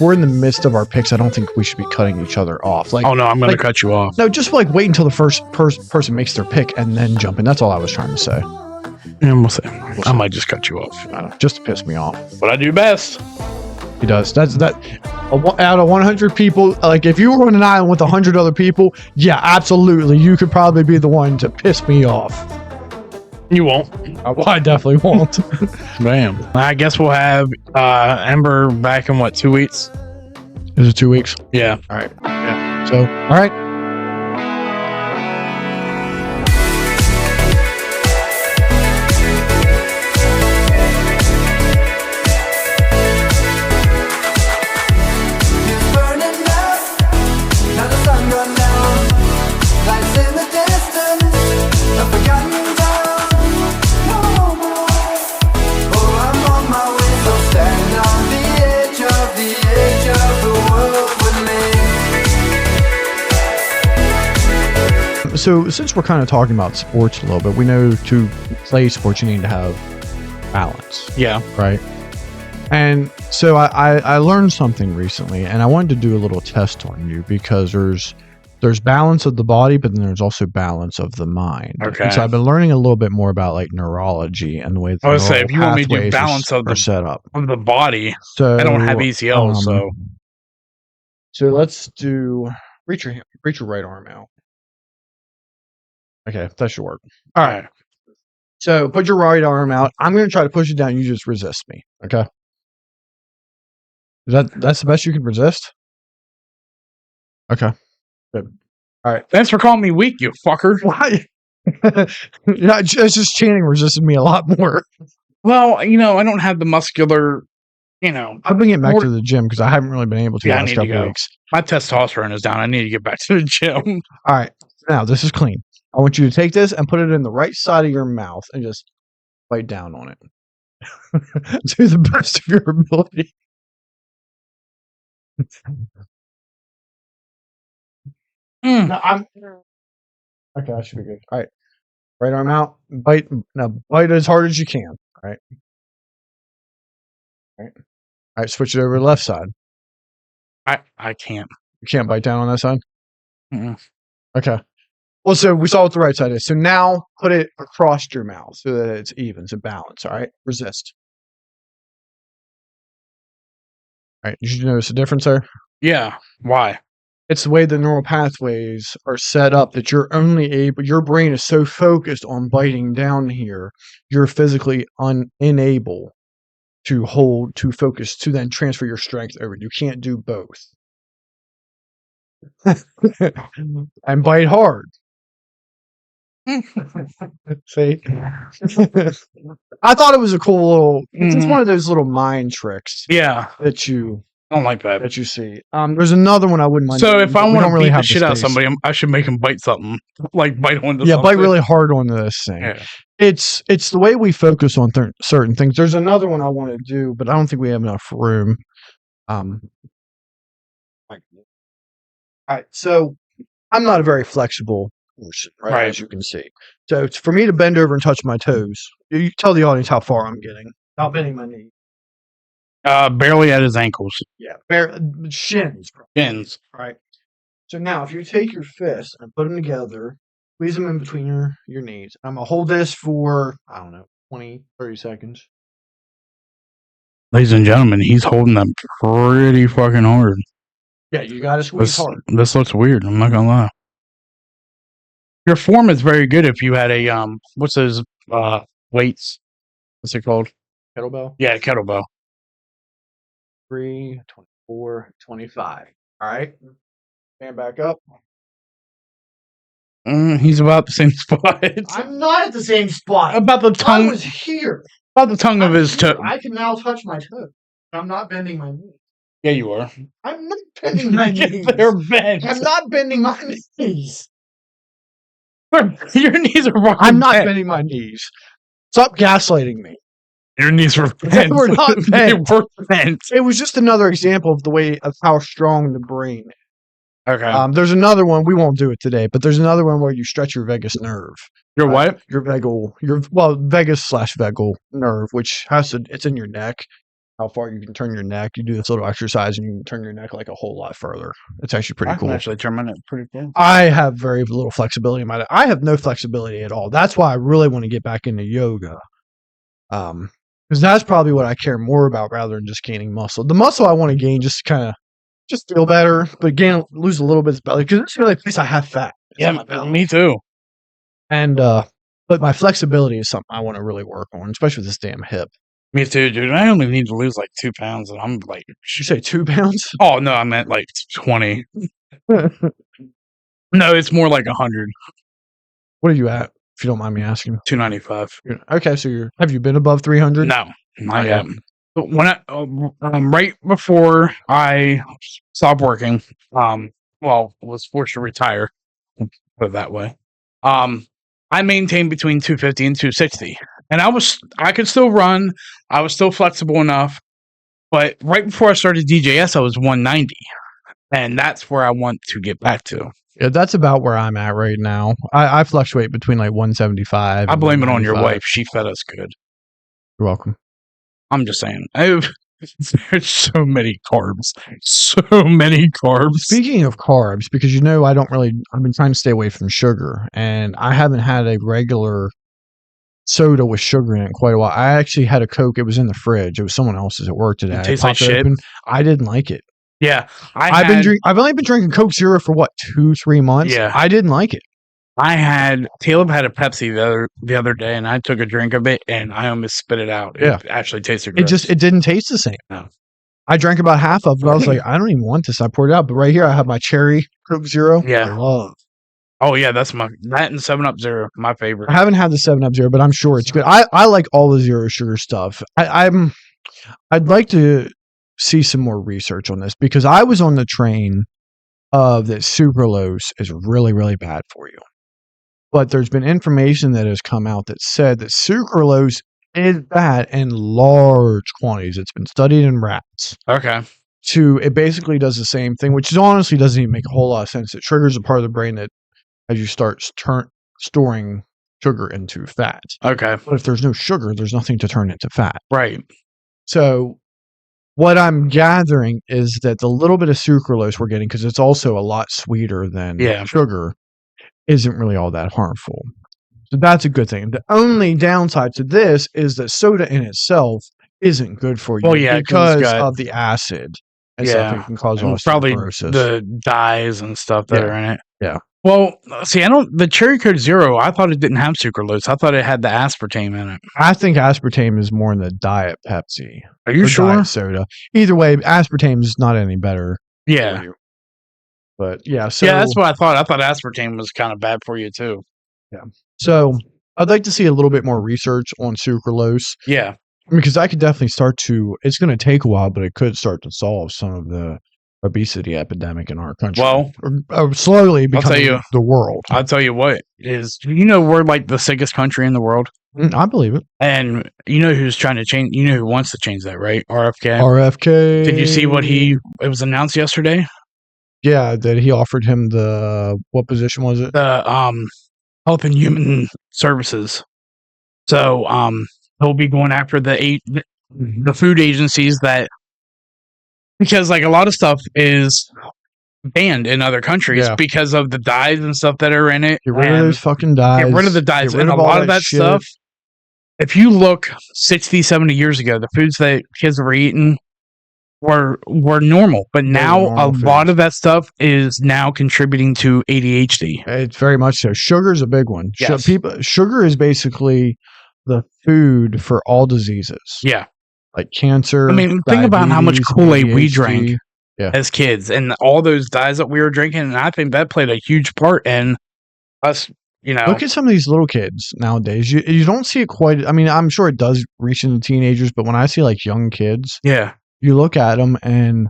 we're in the midst of our picks, I don't think we should be cutting each other off. Like, Oh no, I'm going to like- cut you off. no, just like wait until the first person makes their pick and then jump in. That's all I was trying to say. Yeah, we'll see. I might just cut you off. I don't know, just to piss me off. But I do best. He does. That's that. Out of 100 people, like if you were on an island with 100 other people, yeah, absolutely, you could probably be the one to piss me off. You won't. Well, I definitely won't. Bam. I guess we'll have Ember back in what, 2 weeks? Is it 2 weeks? Yeah. All right. Yeah. So, all right. So since we're kind of talking about sports a little bit, we know to play sports you need to have balance, Yeah. right? And so I learned something recently, and I wanted to do a little test on you because there's balance of the body, but then there's also balance of the mind. Okay. And so I've been learning a little bit more about like neurology and the way the I would say, if neural you want me to do pathways balance of are the- set up. Of the body. So I don't have ACL, so. So let's do reach your right arm out. Okay, that should work. All right. So put your right arm out. I'm going to try to push it down. You just resist me. Okay. That's the best you can resist? Okay. Good. All right. Thanks for calling me weak, you fucker. Why? Yeah, it's just chanting resisted me a lot more. Well, I don't have the muscular, I've been getting back to the gym because I haven't really been able to Yeah, I the last need to couple go. weeks. my testosterone is down. I need to get back to the gym. All right. Now, this is clean. I want you to take this and put it in the right side of your mouth and just bite down on it. To the best of your ability. Mm. No, okay, that should be good. All right. Right arm out. Bite. Now, bite as hard as you can. All right. All right. Switch it over to the left side. I can't. You can't bite down on that side? Mm-mm. Okay. Well, so we saw what the right side is. So now put it across your mouth so that it's even, so balance. All right. Resist. All right. Did you notice the difference there? Yeah. Why? It's the way the neural pathways are set up that you're only able, your brain is so focused on biting down here, you're physically unable to hold, to focus, to then transfer your strength over. You can't do both. And bite hard. See? I thought it was a cool little, it's just one of those little mind tricks Yeah. that you I don't like that. see. There's another one I wouldn't mind. So doing, if but I we want don't to really beat the have shit out of space. somebody, I should make him bite something. Like bite onto Yeah, something. bite really hard onto this thing. Yeah. It's the way we focus on certain things. There's another one I want to do, but I don't think we have enough room. All right, so I'm not a very flexible person, right? As you can see. So it's for me to bend over and touch my toes. You tell the audience how far I'm getting. Not bending my knee. Barely at his ankles. Yeah, shins. Shins. Right. So now, if you take your fists and put them together, squeeze them in between your knees. I'm going to hold this for, I don't know, 20, 30 seconds. Ladies and gentlemen, he's holding them pretty fucking hard. Yeah, you got to squeeze hard. This looks weird. I'm not gonna lie. Your form is very good if you had a what's those weights? What's it called? Kettlebell. Yeah, kettlebell. 3, 24, 25. All right. Stand back up. He's about the same spot. I'm not at the same spot. About the I tongue. was here. About the tongue of his toe. I can now touch my toe. I'm not bending my knee. Yeah, you are. I'm not bending my knees. They're bent. I'm not bending my knees. Your knees are fucking I'm not bent. bending my knees. Stop gaslighting me. Your knees were They bent. were not They bent. were bent. It was just another example of the way of how strong the brain is. Okay. There's another one. We won't do it today, but there's another one where you stretch your vagus nerve. Your what? Your vagus/vagal nerve, which it's in your neck. how far you can turn your neck. You do this little exercise and you can turn your neck like a whole lot further. It's actually pretty I can cool. actually turn my neck pretty cool. I have very little flexibility in my neck. I have no flexibility at all. That's why I really want to get back into yoga. Because that's probably what I care more about rather than just gaining muscle. The muscle I want to gain just kind of just feel better, but lose a little bit of belly because it's the only place I have fat. Yeah, me too. And but my flexibility is something I want to really work on, especially with this damn hip. Me too, dude. I only need to lose like 2 pounds, and I'm like, Did you say 2 pounds? oh no, I meant like 20. No, it's more like 100. What are you at? If you don't mind me asking. 295. Okay, so have you been above 300? No, not yet. But when I right before I stopped working, was forced to retire, put it that way. I maintained between 250 and 260, and I could still run. I was still flexible enough, but right before I started DJS, I was 190, and that's where I want to get back to. Yeah, that's about where I'm at right now. I fluctuate between like 175. I blame it on your 195. wife. She fed us good. You're welcome. I'm just saying. There's so many carbs. So many carbs. Speaking of carbs, because I've been trying to stay away from sugar, and I haven't had a regular soda with sugar in it in quite a while. I actually had a Coke. It was in the fridge. It was someone else's at work today. It tastes like shit. I didn't like it. Yeah. I've only been drinking Coke Zero for 2-3 months. Yeah. I didn't like it. Caleb had a Pepsi the other day, and I took a drink of it, and I almost spit it out. Yeah. It actually tasted gross. It didn't taste the same. No. I drank about half of it. I was like, I don't even want this. I poured it out. But right here, I have my cherry Coke Zero. Yeah. I love. Oh, yeah, that and 7-Up Zero, my favorite. I haven't had the 7-Up Zero, but I'm sure it's good. I like all the zero sugar stuff. I'd like to see some more research on this because I was on the train of that sucralose is really, really bad for you. But there's been information that has come out that said that sucralose is bad in large quantities. It's been studied in rats. Okay. It basically does the same thing, which honestly doesn't even make a whole lot of sense. It triggers a part of the brain that as you start storing sugar into fat. Okay. But if there's no sugar, there's nothing to turn into fat. Right. So what I'm gathering is that the little bit of sucralose we're getting, because it's also a lot sweeter than sugar, isn't really all that harmful. So that's a good thing. The only downside to this is that soda in itself isn't good for you because of the acid and stuff. It can cause probably osteoporosis. The dyes and stuff that are in it. Yeah. Well, see, the Cherry Coke Zero, I thought it didn't have sucralose. I thought it had the aspartame in it. I think aspartame is more in the Diet Pepsi. Are you sure? Diet soda. Either way, aspartame is not any better. Yeah. For you. But yeah, that's what I thought. I thought aspartame was kind of bad for you too. Yeah. So I'd like to see a little bit more research on sucralose. Yeah. Because I could definitely it's going to take a while, but it could start to solve some of the obesity epidemic in our country. Well, slowly becoming the world. I'll tell you what is, we're like the sickest country in the world. I believe it. And who's trying to change, who wants to change that, right? RFK. RFK. Did you see it was announced yesterday? Yeah, that he offered him what position was it? The Health and Human Services. So he'll be going after the food agencies because like a lot of stuff is banned in other countries because of the dyes and stuff that are in it. Get rid of those fucking dyes. Get rid of the dyes. And a lot of that stuff, if you look 60, 70 years ago, the foods that kids were eating were normal. But now a lot of that stuff is now contributing to ADHD. It's very much so. Sugar is a big one. Yes. Sugar is basically the food for all diseases. Yeah. Like cancer. I mean, think about how much Kool-Aid we drank as kids and all those dyes that we were drinking. And I think that played a huge part in us, Look at some of these little kids nowadays. You don't see it quite. I mean, I'm sure it does reach into teenagers, but when I see like young kids, you look at them and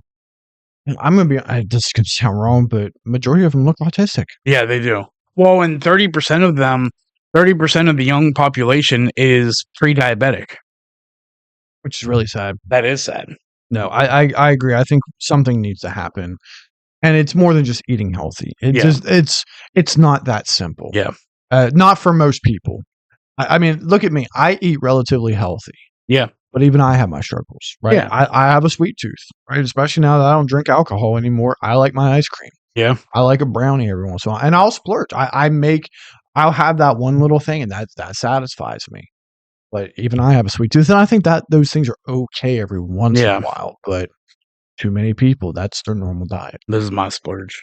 I'm going to be, this is going to sound wrong, but majority of them look autistic. Yeah, they do. Well, and 30% of the young population is pre-diabetic. Which is really sad. That is sad. No, I agree. I think something needs to happen, and it's more than just eating healthy. It's not that simple. Yeah, not for most people. I mean, look at me. I eat relatively healthy. Yeah, but even I have my struggles, right? Yeah. I have a sweet tooth, right? Especially now that I don't drink alcohol anymore. I like my ice cream. Yeah. I like a brownie every once in a while, and I'll splurge. I'll have that one little thing, and that satisfies me. But even I have a sweet tooth, and I think that those things are okay every once in Yeah. a while. But too many people, that's their normal diet. This is my splurge.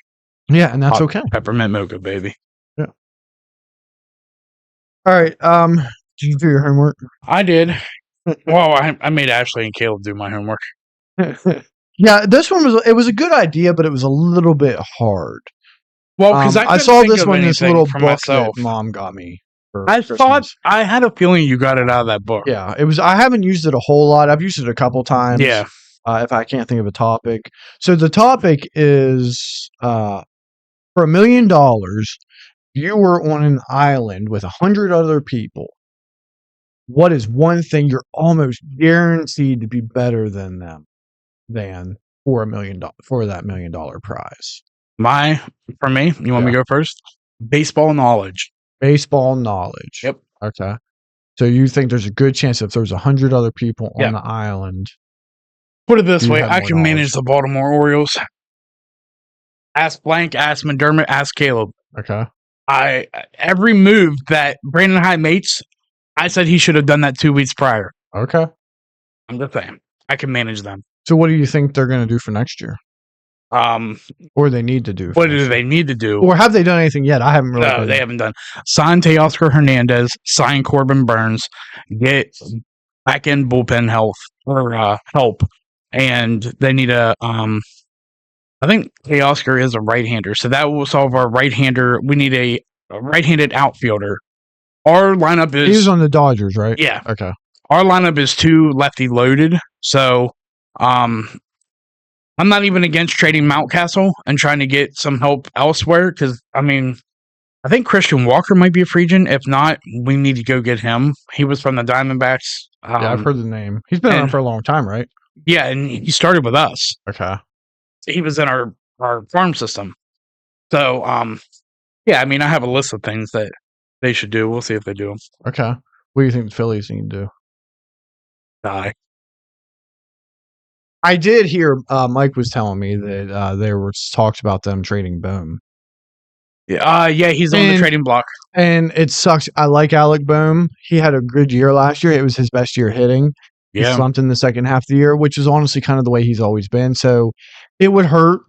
Yeah, and that's Hot okay. Peppermint mocha, baby. All right. Did you do your homework? I did. Well, I made Ashley and Caleb do my homework. Yeah, this one was a good idea, but it was a little bit hard. Well, because I couldn't saw think this of one, this anything little for book myself. that Mom got me for I Christmas. thought I had a feeling you got it out of that book. Yeah, it was. I haven't used it a whole lot. I've used it a couple times. Yeah. If I can't think of a topic. So the topic is for $1 million, you were on an island with 100 other people. What is one thing you're almost guaranteed to be better than them for that $1 million prize? For me, you want me to go first? Baseball knowledge. Baseball knowledge. Yep. Okay. So you think there's a good chance if there's 100 other people on Yep. the island? Put it this You way, have I more can manage knowledge. the Baltimore Orioles. Ask Blank, ask McDermott, ask Caleb. Okay. Every move that Brandon Hyde makes, I said he should have done that 2 weeks prior. Okay. I'm just saying. I can manage them. So what do you think they're going to do for next year? Or they need to do? What do they need to do? Or have they done anything yet? I haven't really. No, they haven't done. Sign Teoscar Hernandez. Sign Corbin Burns. Get back in bullpen help, and they need a. I think Teoscar is a right-hander, so that will solve our right-hander. We need a right-handed outfielder. Our lineup is. He was on the Dodgers, right? Yeah. Okay. Our lineup is too lefty loaded, so I'm not even against trading Mountcastle and trying to get some help elsewhere because I think Christian Walker might be a free agent. If not, we need to go get him. He was from the Diamondbacks. Yeah, I've heard the name. He's been around for a long time, right? Yeah, and he started with us. Okay. He was in our farm system. So, yeah, I have a list of things that they should do. We'll see if they do them. Okay. What do you think the Phillies need to do? Die. I did hear Mike was telling me that there was talks about them trading Bohm. Yeah, he's on the trading block. And it sucks. I like Alec Bohm. He had a good year last year. It was his best year hitting. He slumped in the second half of the year, which is honestly kind of the way he's always been. So it would hurt,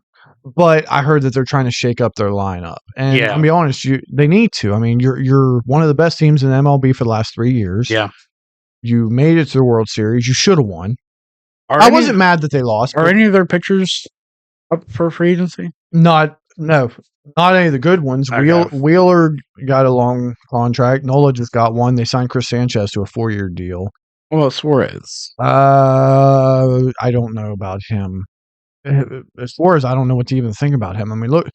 but I heard that they're trying to shake up their lineup. And I'll be honest, they need to. You're one of the best teams in MLB for the last 3 years. Yeah. You made it to the World Series. You should have won. I wasn't mad that they lost. Are any of their pitchers up for free agency? Not any of the good ones. Okay. Wheeler got a long contract. Nola just got one. They signed Chris Sanchez to a 4-year deal. Well, Suarez. I don't know about him. As far as I don't know what to even think about him. Look,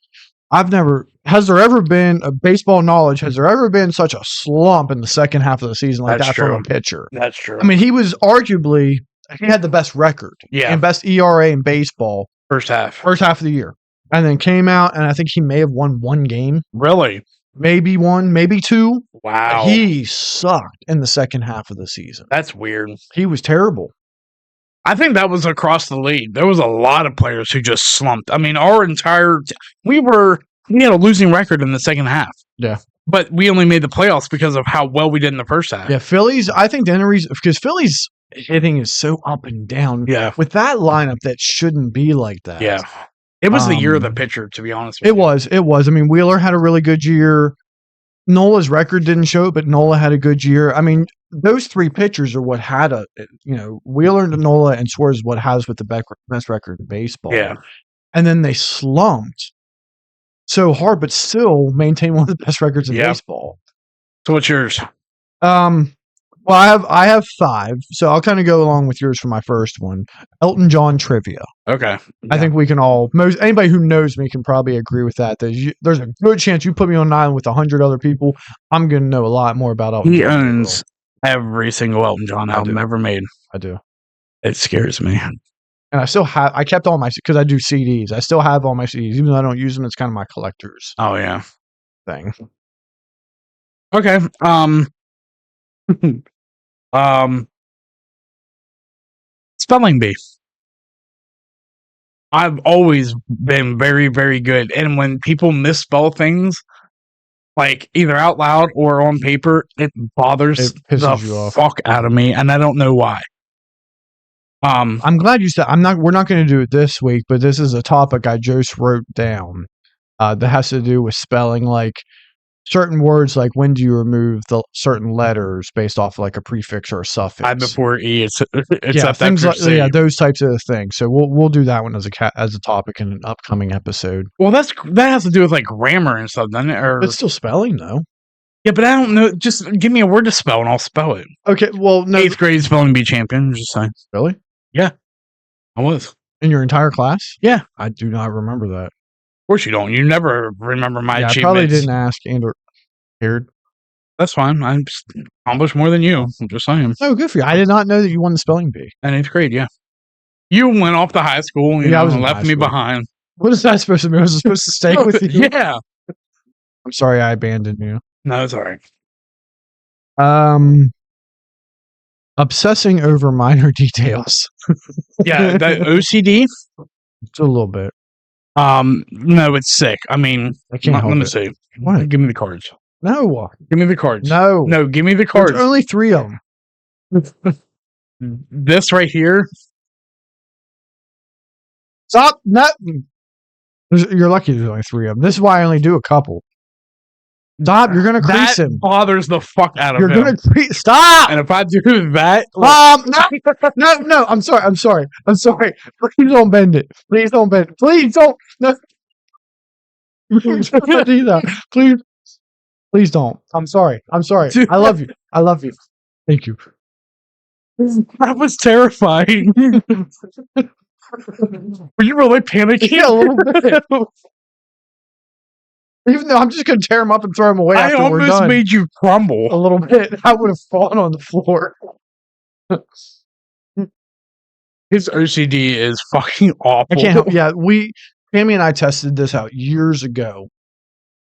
has there ever been a baseball knowledge? Has there ever been such a slump in the second half of the season like that from a pitcher? That's true. He was arguably, he had the best record. Yeah. And best ERA in baseball. First half of the year. And then came out, and I think he may have won 1 game. Really? Maybe 1, maybe 2. Wow. He sucked in the second half of the season. That's weird. He was terrible. I think that was across the league. There was a lot of players who just slumped. Our entire we had a losing record in the second half. Yeah. But we only made the playoffs because of how well we did in the first half. Yeah, Phillies, I think the only reason, because Phillies hitting is so up and down. Yeah. With that lineup, that shouldn't be like that. Yeah. It was the year of the pitcher, to be honest with you. It was. Wheeler had a really good year. Nola's record didn't show it, but Nola had a good year. Those 3 pitchers are what had Wheeler, Nola, and Suarez what has with the best record in baseball. Yeah. And then they slumped so hard, but still maintain one of the best records in baseball. So what's yours? Well, I have 5, so I'll kind of go along with yours for my first one. Elton John trivia. Okay. Yeah. I think we can anybody who knows me can probably agree with that. There's a good chance you put me on an island with 100 other people, I'm going to know a lot more about Elton John. He owns every single Elton John album ever made. I do. It scares me. And I kept all my, because I do CDs. I still have all my CDs, even though I don't use them. It's kind of my collector's thing. Okay. Spelling bee. I've always been very, very good. And when people misspell things, like either out loud or on paper, it bothers It pisses you the off. fuck out of me, and I don't know why. I'm glad you said we're not going to do it this week, but this is a topic I just wrote down that has to do with spelling, like certain words, like when do you remove the certain letters based off like a prefix or a suffix. I before E, it's Yeah, up things after like C. those types of things. So we'll do that one as a topic in an upcoming episode. Well, that has to do with like grammar and stuff, doesn't it? Or It's still spelling though. yeah, but I don't know. Just give me a word to spell and I'll spell it. Okay, well, no, 8th grade spelling bee champion. Just saying. really? I was. In your entire class? Yeah. I do not remember that. Of course you don't. You never remember my Yeah, I achievements. probably didn't ask and or cared. That's fine. I accomplished more than you. I'm just saying. Oh, good for you. I did not know that you won the spelling bee. In 8th grade, yeah. You went off to high school and I was in left high me school. behind. What is that supposed to be? Was I supposed to stay with you? Yeah. I'm sorry I abandoned you. No, it's all right. Obsessing over minor details. Yeah, that OCD. Just a little bit. No, it's sick. I mean, I can't help let me it. see. What? Give me the cards. No. Give me the cards. No. No, give me the There's cards. only 3 of them. This right here. Stop. No. You're lucky there's only 3 of them. This is why I only do a couple. Stop. You're going to crease That him. bothers the fuck out of You're him. going to crease. Stop. And if I do that, No. I'm sorry. Please don't bend it. Please don't. No. Please don't do that. Please don't. I'm sorry. Dude. I love you. Thank you. that was terrifying. Were you really panicking? Yeah, a little bit. Even though I'm just going to tear them up and throw them away I after we're almost done. made you crumble. A little bit. I would have fallen on the floor. His OCD is fucking awful. I can't help. Yeah, Tammy and I tested this out years ago.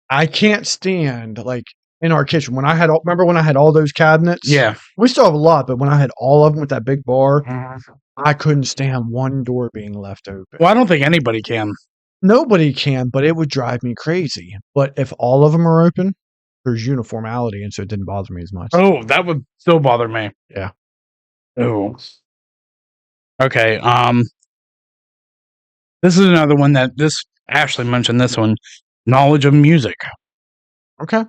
I can't stand like in our kitchen remember when I had all those cabinets? Yeah. We still have a lot, but when I had all of them with that big bar, I couldn't stand one door being left open. Well, I don't think anybody can. Nobody can, but it would drive me crazy. But if all of them are open, there's uniformity, and so it didn't bother me as much. Oh, that would still bother me. Yeah. Oh. Okay. This is another one that Ashley mentioned this one. Knowledge of music. Okay.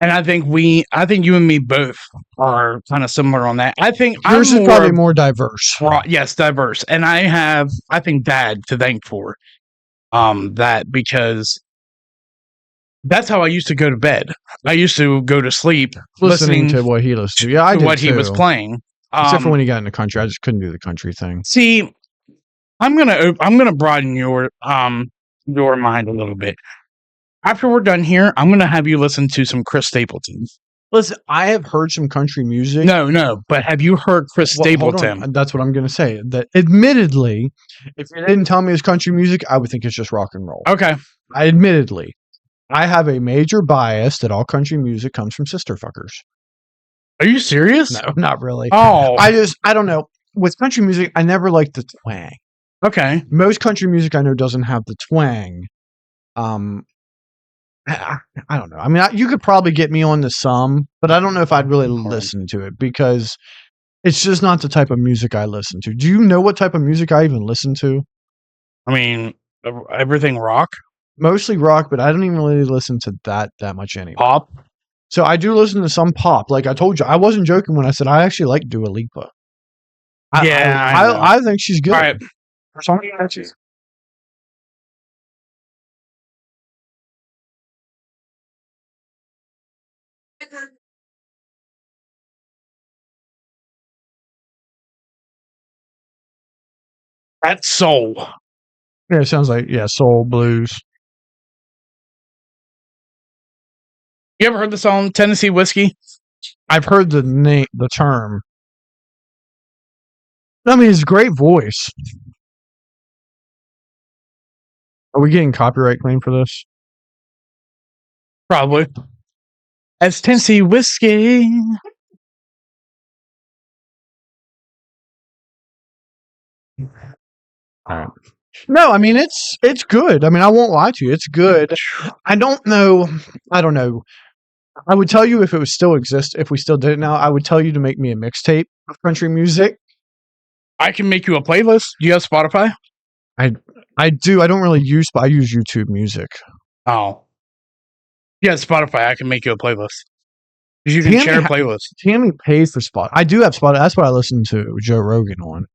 And I think you and me both are kind of similar on that. I think Yours is probably more diverse. Yes, diverse. And I think Dad to thank for that, because that's how I used to go to bed. I used to go to sleep listening to what he listened to. Yeah, I did what he too. was playing. Except for when he got in the country, I just couldn't do the country thing. See, I'm gonna broaden your mind a little bit. After we're done here, I'm gonna have you listen to some Chris Stapleton. Listen, I have heard some country music. No, but have you heard Chris Well, hold Stapleton? on. That's what I'm going to say. That admittedly, if you didn't tell me it's country music, I would think it's just rock and roll. Okay. I have a major bias that all country music comes from sister fuckers. Are you serious? No, not really. Oh. I don't know. With country music, I never liked the twang. Okay. Most country music I know doesn't have the twang. I don't know. I mean, you could probably get me on to some, but I don't know if I'd really listen to it because it's just not the type of music I listen to. Do you know what type of music I even listen to? I mean, everything rock, Mostly rock, but I don't even really listen to that much anymore. pop. So I do listen to some pop. Like I told you, I wasn't joking when I said I actually like Dua Lipa. Yeah, I know. I think she's good. All right. For something that she's That's soul. yeah, it sounds like soul blues. You ever heard the song Tennessee Whiskey? I've heard the term. I mean, it's a great voice. Are we getting copyright claim for this? Probably. That's Tennessee Whiskey. Alright. No, I mean it's good. I mean, I won't lie to you. It's good. I don't know. I don't know. I would tell you if it was still exist, if we still did it now, I would tell you to make me a mixtape of country music. I can make you a playlist. Do you have Spotify? I do. I don't really use, but I use YouTube Music. Oh. Yeah, Spotify. I can make you a playlist. Because you can Tammy share ha- playlists. Tammy pays for Spot. I do have Spot. That's what I listen to Joe Rogan on.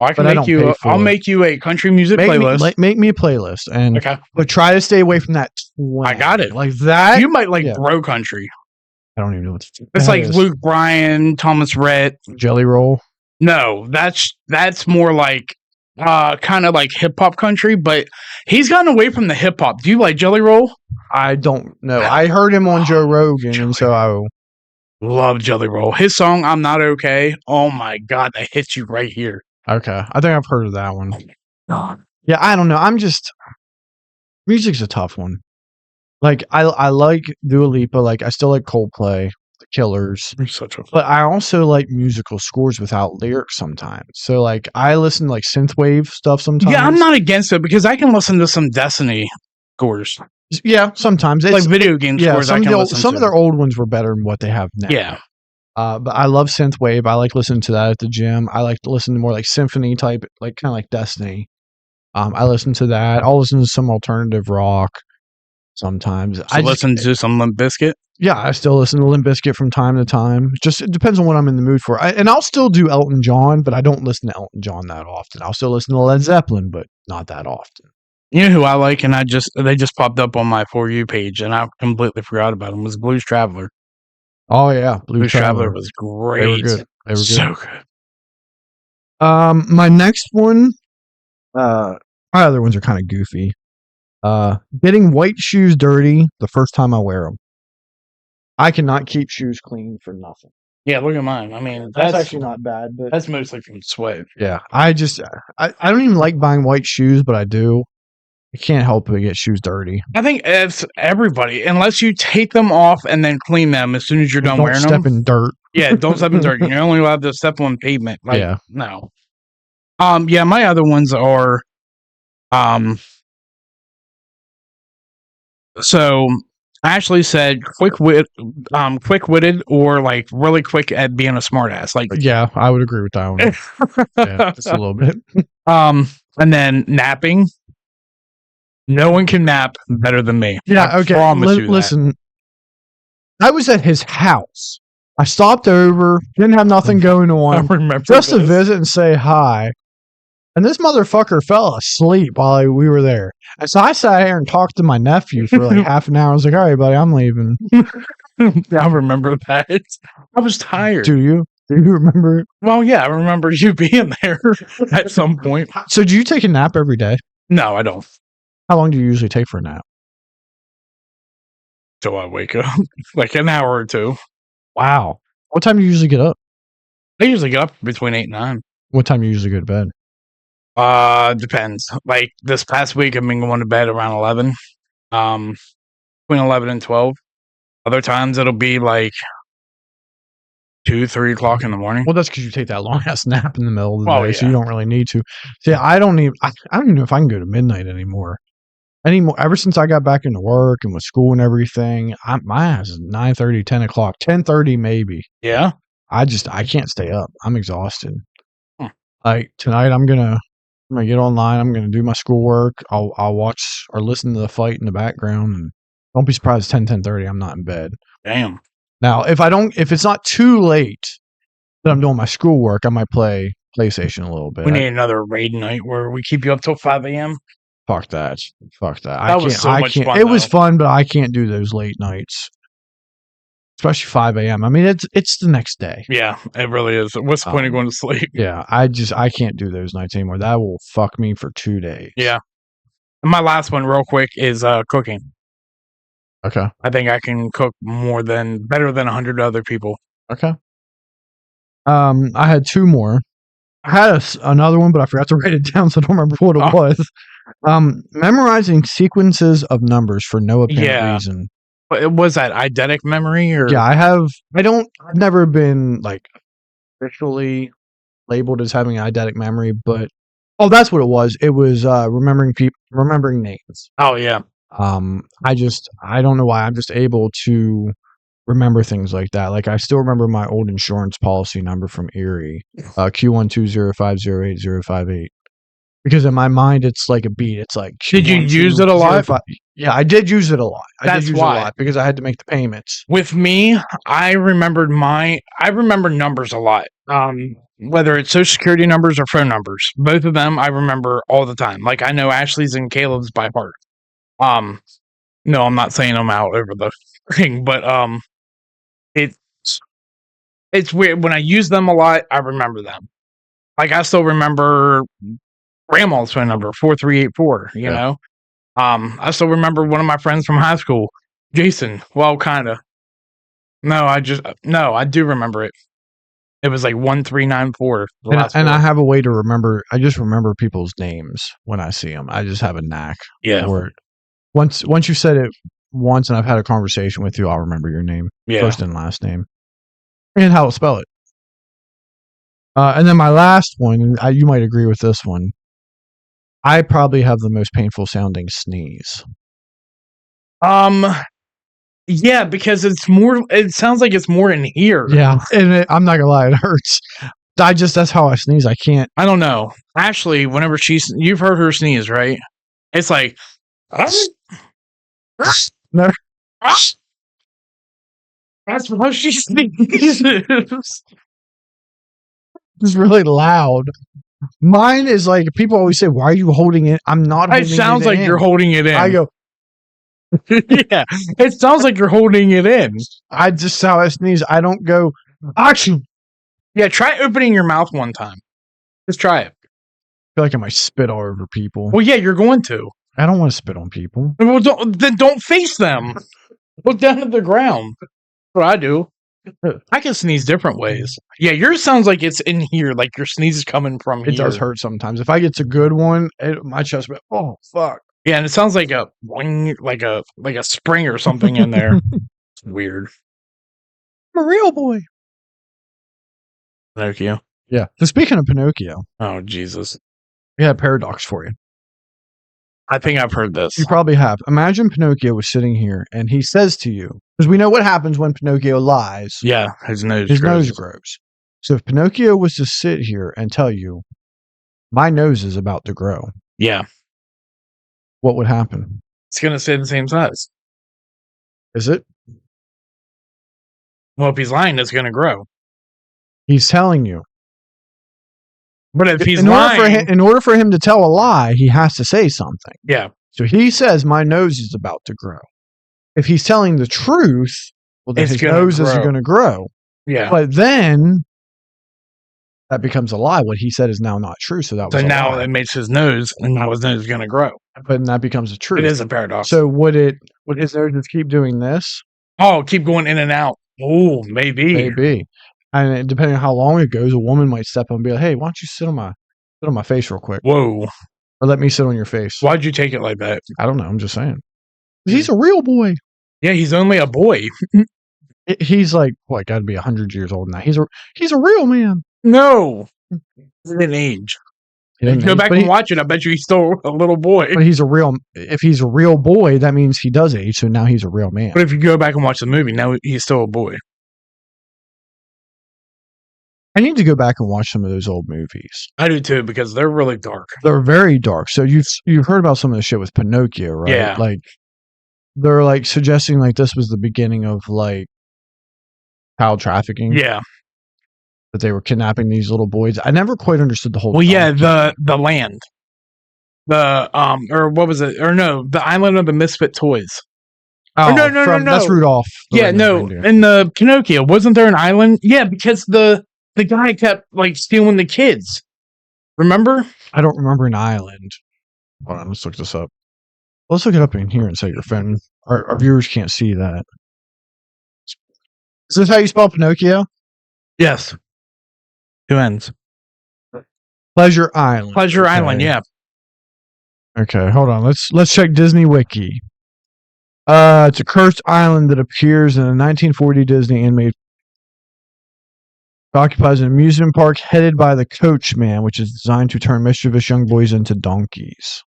I can But I make don't you. pay for I'll it. make you a country music playlist. Make me a playlist, and Okay. but try to stay away from that. I got it. Like that. You might like yeah. bro country. I don't even know what It's that like is. Luke Bryan, Thomas Rhett. Jelly Roll. No, that's more like kind of like hip hop country, but he's gotten away from the hip hop. Do you like Jelly Roll? I don't know. I heard him on Joe Rogan, and so I love Jelly Roll. His song "I'm Not Okay." Oh my god, that hits you right here. okay. I think I've heard of that one. Yeah, I don't know. I'm just music's a tough one. Like I like Dua Lipa. Like I still like Coldplay, The Killers. You're such a But I also like musical scores without lyrics sometimes. So like I listen to like synthwave stuff sometimes. yeah. I'm not against it because I can listen to some Destiny scores, Yeah, sometimes it's like video game yeah. scores. I can listen Some to. of their old ones were better than what they have now. Yeah, But I love synthwave. I like listening to that at the gym. I like to listen to more like symphony type, like kind of like Destiny. I listen to that. I'll listen to some alternative rock sometimes. so listen to some Limp Bizkit. Yeah, I still listen to Limp Bizkit from time to time. Just it depends on what I'm in the mood for. And I'll still do Elton John, but I don't listen to Elton John that often. I'll still listen to Led Zeppelin, but not that often. You know who I like, and they just popped up on my For You page, and I completely forgot about them. Was Blues Traveler. Oh yeah, Blues Traveler was They great. were good. They were good. So good. My next one, my other ones are kind of goofy. Getting white shoes dirty the first time I wear them. I cannot keep shoes clean for nothing. Yeah, look at mine. I mean, That's actually not bad, but that's mostly from sweat. yeah, I don't even like buying white shoes, but I do. I can't help but get shoes dirty. I think it's everybody, unless you take them off and then clean them as soon as you're done Don't wearing step them. in dirt. Yeah, don't step in dirt. You're only allowed to step on pavement. Like, Yeah. no. Yeah, my other ones are, so Ashley said quick-witted or like really quick at being a smartass. Like, Yeah, I would agree with that one. Yeah, just a little bit. and then napping. No one can nap better than me. Yeah, I okay. promise you that. Listen, I was at his house. I stopped over, didn't have nothing going I on, remember just to this. visit and say hi. And this motherfucker fell asleep while we were there. And so I sat here and talked to my nephew for like half an hour. I was like, all right, buddy, I'm leaving. I remember that. I was tired. Do you? Do you remember it? Well, yeah, I remember you being there at some point. So do you take a nap every day? No, I don't. How long do you usually take for a nap? Till I wake up, like an hour or two. Wow. What time do you usually get up? I usually get up between 8 and 9. What time do you usually go to bed? Depends. Like this past week, I've been going to bed around 11. Between 11 and 12. Other times it'll be like 2, 3 o'clock in the morning. Well, that's because you take that long ass nap in the middle of the Oh, day, so yeah. you don't really need to. See, I don't even know if I can go to midnight anymore. Ever since I got back into work and with school and everything, my ass is 9:30, 10 o'clock, 10:30 maybe. Yeah. I can't stay up. I'm exhausted. Hmm. Like tonight, I'm gonna get online. I'm gonna do my schoolwork. I'll watch or listen to the fight in the background, and don't be surprised. 10:30, I'm not in bed. Damn. Now, if it's not too late that I'm doing my schoolwork, I might play PlayStation a little bit. We need another raid night where we keep you up till 5 a.m. Fuck that. Fuck that. That was so much fun, It was though. fun, but I can't do those late nights, especially 5 a.m. I mean, it's the next day. Yeah, it really is. What's the point of going to sleep? Yeah, I can't do those nights anymore. That will fuck me for 2 days. Yeah. And my last one, real quick, is cooking. Okay. I think I can cook better than 100 other people. Okay. I had 2 more. I had another one, but I forgot to write it down, so I don't remember what it was. Memorizing sequences of numbers for no apparent reason. But was that eidetic memory or? Yeah, I've never been like officially labeled as having eidetic memory, but oh, that's what it was. It was remembering names. Oh yeah. I don't know why I'm just able to remember things like that. Like I still remember my old insurance policy number from Erie, Q120508058. Because in my mind, it's like a beat. It's like Did you use it a lot? Yeah, I did use it a lot. That's It a why. lot because I had to make the payments. With me, I remember numbers a lot. Whether it's social security numbers or phone numbers, both of them I remember all the time. Like I know Ashley's and Caleb's by heart. No, I'm not saying them out over the ring, but it's weird when I use them a lot. I remember them. Like I still remember grandma's phone number 4384. You know, I still remember one of my friends from high school, Jason. Well, kind of. No, I do remember it. It was like 1394. And I have a way to remember. I just remember people's names when I see them. I just have a knack. Yeah. For it. Once you said it once, and I've had a conversation with you, I'll remember your name, first and last name, and how to spell it. And then my last one, and you might agree with this one. I probably have the most painful sounding sneeze. Yeah, because it's more. It sounds like it's more in here. Yeah, and I'm not gonna lie, it hurts. That's how I sneeze. I can't. I don't know. Ashley, whenever you've heard her sneeze, right? It's like. No. That's how she sneezes. It's really loud. Mine is like people always say, "Why are you holding it?" I'm not. It sounds like you're holding it in. I go. Yeah, it sounds like you're holding it in. I just how I sneeze. I don't go. Achoo. Yeah, try opening your mouth one time. Just try it. I feel like I might spit all over people. Well, yeah, you're going to. I don't want to spit on people. Well, then don't face them. Look down at the ground. That's what I do. I can sneeze different ways. Yeah, yours sounds like it's in here, like your sneeze is coming from here. It does hurt sometimes. If I get a good one, my chest will, oh fuck. Yeah, and it sounds like a spring or something in there. It's weird. I'm a real boy. Pinocchio. Yeah. So speaking of Pinocchio. Oh Jesus. We had a paradox for you. I think I've heard this. You probably have. Imagine Pinocchio was sitting here and he says to you, because we know what happens when Pinocchio lies. Yeah, his nose grows. So if Pinocchio was to sit here and tell you, my nose is about to grow. Yeah. What would happen? It's going to stay the same size. Is it? Well, if he's lying, it's going to grow. He's telling you. But if he's lying... In order for him to tell a lie, he has to say something. Yeah. So he says, my nose is about to grow. If he's telling the truth, well, then his nose is going to grow. Yeah. But then that becomes a lie. What he said is now not true. So that was now it makes his nose, and now his nose is going to grow. But that becomes the truth. It is a paradox. So would his nose just keep doing this? Oh, keep going in and out. Oh, maybe. Maybe. And depending on how long it goes, a woman might step up and be like, "Hey, why don't you sit on my face real quick? Whoa! Or let me sit on your face." Why'd you take it like that? I don't know. I'm just saying. He's a real boy. Yeah, he's only a boy. He's like, what? Got to be 100 years old now. He's a real man. No, he didn't age. Go back and watch it. I bet you he's still a little boy. But if he's a real boy, that means he does age. So now he's a real man. But if you go back and watch the movie, now he's still a boy. I need to go back and watch some of those old movies. I do too, because they're really dark. They're very dark. So you've heard about some of the shit with Pinocchio, right? Yeah. Like they're like suggesting like this was the beginning of like child trafficking. Yeah. That they were kidnapping these little boys. I never quite understood the whole. Well, yeah, the land, or what was it? Or no, the island of the misfit toys. Oh, no. That's Rudolph. Yeah, no. In the Pinocchio, wasn't there an island? Yeah, because the guy kept like stealing the kids. Remember? I don't remember an island. Hold on, let's look this up. Let's look it up in here and say your phone. Our viewers can't see that. Is this how you spell Pinocchio? Yes. 2 N's. Pleasure Island. Pleasure Island, yeah. Okay, hold on. Let's check Disney Wiki. It's a cursed island that appears in a 1940 Disney animated. occupies an amusement park headed by the Coachman, which is designed to turn mischievous young boys into donkeys.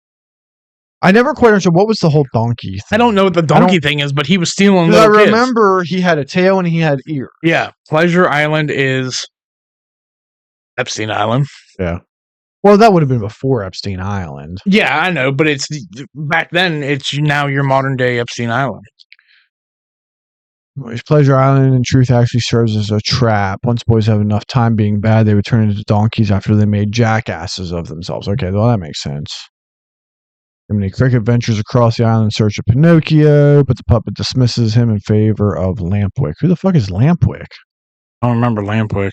I never quite understood what was the whole donkey thing. I don't know what the donkey thing is, but he was stealing I little kids. remember he had a tail and he had ears. Yeah, Pleasure Island is Epstein Island. Yeah. Well, that would have been before Epstein Island. Yeah, I know, but it's back then. It's now your modern day Epstein Island. Pleasure Island, in truth, actually serves as a trap. Once boys have enough time being bad, they would turn into donkeys after they made jackasses of themselves. Okay, well, that makes sense. Jiminy Cricket ventures across the island in search of Pinocchio, but the puppet dismisses him in favor of Lampwick. Who the fuck is Lampwick? I don't remember Lampwick.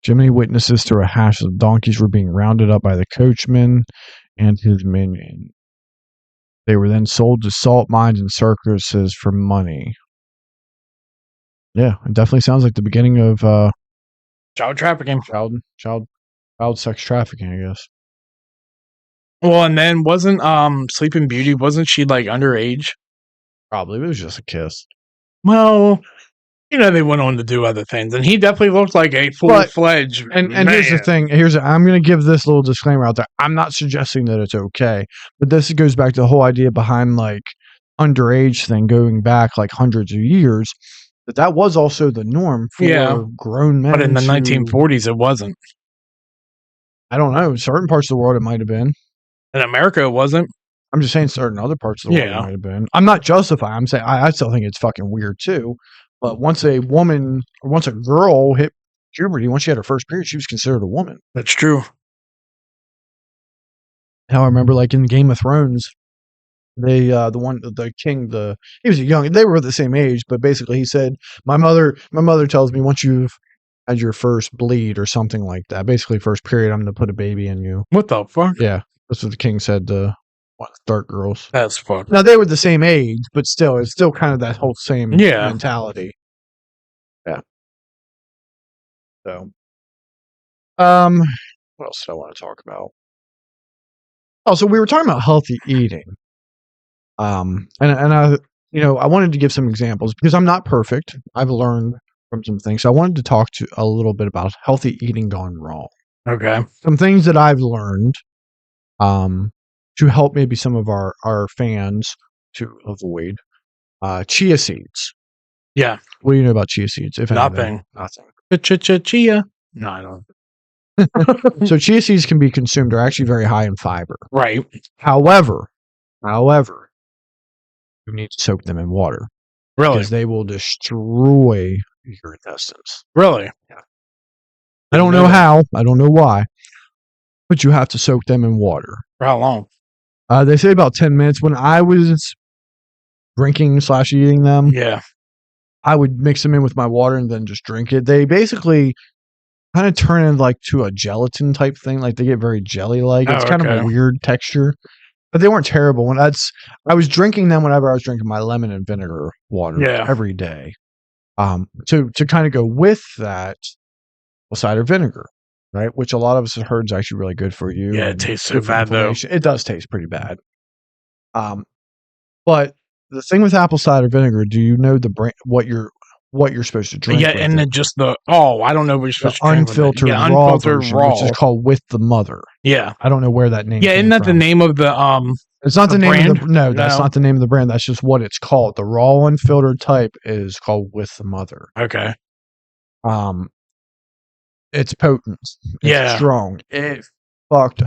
Jiminy witnesses through a hash that donkeys were being rounded up by the Coachman and his minion. They were then sold to salt mines and circuses for money. Yeah, it definitely sounds like the beginning of Child trafficking. Child sex trafficking, I guess. Well, and then wasn't Sleeping Beauty, wasn't she like underage? Probably. It was just a kiss. Well, they went on to do other things, and he definitely looked like a full-fledged And here's the thing. I'm going to give this little disclaimer out there. I'm not suggesting that it's okay, but this goes back to the whole idea behind like underage thing going back like hundreds of years. That was also the norm for grown men. But in the 1940s, it wasn't. I don't know. Certain parts of the world, it might have been. In America, it wasn't. I'm just saying certain other parts of the world, it might have been. I'm not justifying. I'm saying I still think it's fucking weird, too. But once a woman, or once a girl hit puberty, once she had her first period, she was considered a woman. That's true. How I remember, like, in Game of Thrones, he was they were the same age, but basically he said, my mother tells me once you've had your first bleed or something like that, basically first period, I'm going to put a baby in you. What the fuck? Yeah, that's what the king said to Stark girls. That's fucked. Now they were the same age, but still, it's still kind of that whole same mentality. Yeah. So, what else did I want to talk about? Oh, so we were talking about healthy eating. And I wanted to give some examples because I'm not perfect. I've learned from some things. So I wanted to talk to a little bit about healthy eating gone wrong. Okay. Some things that I've learned to help maybe some of our fans to avoid chia seeds. Yeah. What do you know about chia seeds? If Nothing. Chia. No, I don't. So chia seeds can be consumed. They're actually very high in fiber. Right. However, you need to soak them in water. Really? Because they will destroy your intestines. Really? Yeah. I don't know how. I don't know why. But you have to soak them in water. For how long? They say about 10 minutes. When I was drinking/eating them, I would mix them in with my water and then just drink it. They basically kind of turn into like to a gelatin type thing. Like they get very jelly-like. It's kind of a weird texture. But they weren't terrible. I was drinking them whenever I was drinking my lemon and vinegar water every day. To kind of go with that, cider vinegar, right? Which a lot of us have heard is actually really good for you. Yeah, it tastes so bad though. It does taste pretty bad. But the thing with apple cider vinegar, do you know the brand? What you're supposed to drink? Yeah, and then just I don't know what you're supposed to drink. Unfiltered raw, which is called With the Mother. Yeah, I don't know where that name. Yeah, isn't that the name of the It's not the name brand? That's not the name of the brand. That's just what it's called. The raw unfiltered type is called With the Mother. Okay. It's potent. It's strong. It fucked.